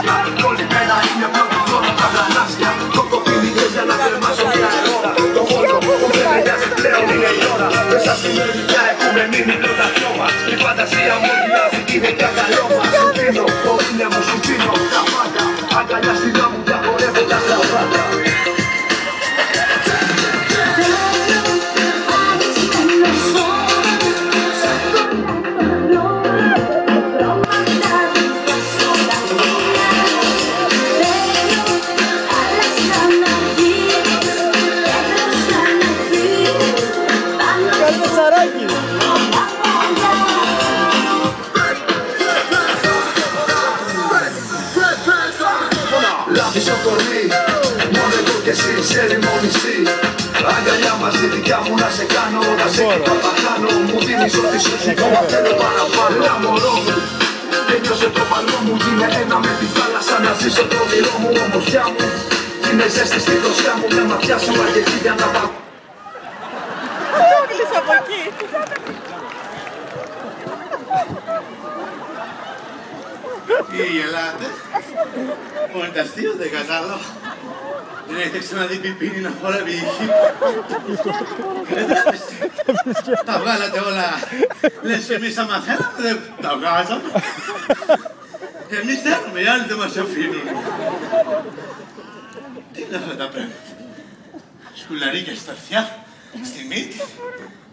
μάτια. Κολλημένα είναι πρώτη ζώνα τα γρανάζια. Κοκοφιλικές για να θερμάσω μια ώρα. Το μόνο που δεν με νοιάζει πλέον είναι η ώρα. Μέσα στην μερικιά έχουμε μείνει πρώτα δυο μας. Η φαντασία μου διάζει είναι για καλό μας. Σου δίνω, το είναι μου σου δίνω τα πάντα. Αγκαλιά στυλά μου διαχωρεύοντας τα πάντα. Λάμπησο κορμί, μόνο εγώ κι εσύ, σε ρημονιστή. Αγκαλιά μαζί δικιά μου να σε κάνω, όταν σε παπαχάνω. Μου δίνεις ό,τι σου ζητώ, μα θέλω παραπάνω. Έλα μωρό μου, τέλειωσε το παλμό μου. Γίνε ένα με τη θάλασσα, να ζήσω το όνειρό μου. Ομορφιά μου, είναι ζέστη στη δροσιά μου. Μια ματιά σου αγγελί για να πάω. Το έκλεισα από εκεί. Τι γελάτε? Μου είναι αστείο, δεν κατάλαβα. Δεν έχετε ξαναδεί πιπίνι να χορεύει η χύπη. Τα βγάλατε όλα. Λες και εμείς άμα θέλαμε δεν τα βγάζαμε. Εμείς θέλουμε, οι άλλοι δεν μας αφήνουν. Τι είναι αυτά τα πράγματα? Σκουλαρίκια στα αυτιά, στη μύτη,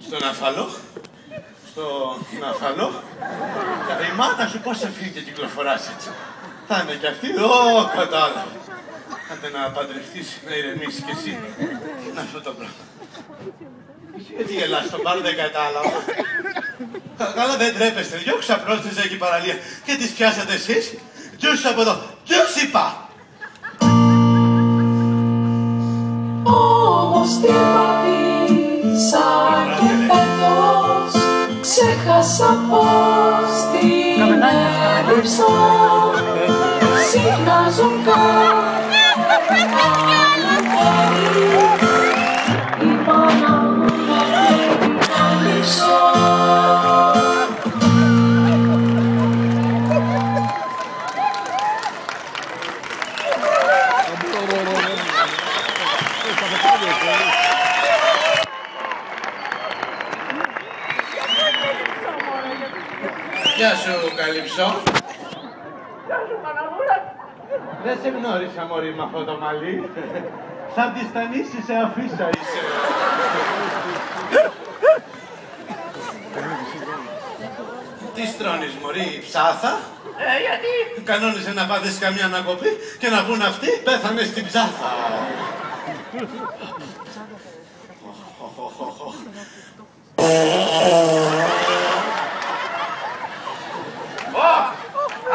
στον αφαλό. Στον αφαλό. Η μάνα σου πώς αφήνει και κυκλοφοράς έτσι? Θα είναι κι αυτή, κατάλαβα. Άντε να παντρευτείς, να ηρεμήσεις κι εσύ. Τι είναι αυτό το πράγμα? Εσύ γιατί γελάς, τον πάρω δεν κατάλαβα. Καλά δεν τρέπεστε, δυο ξαπρόστες εκεί παραλία. Και τις πιάσατε εσείς? Τζους από εδώ, τζους είπα! Όμως τι βαδίσα και φέτος ξέχασα πως την έδειψα. Συχνάζουν κάθε καλοκαίρι η μάνα μου να πρέπει να λείψω. Γεια σου, Καλύψο. Γεια σου, Παναγούλα. Δεν σε γνώρισα, μωρή, με αυτό το μαλλί. Σαν τη Στανίση σε αφίσα είσαι. Τι στρώνεις, μωρή, ψάθα? Γιατί? Κανόνισε να πάθεις καμιά ανακοπή και να πούν αυτοί πέθανε στην ψάθα.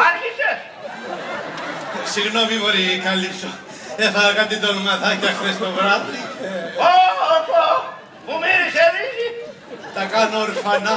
Άρχισες! Συγγνώμη, μωρή, Καλύψο. Έφαγα κάτι ντολμαδάκια χθες το βράδυ. Μου μύρισε ρύζι! Τα κάνω ορφανά.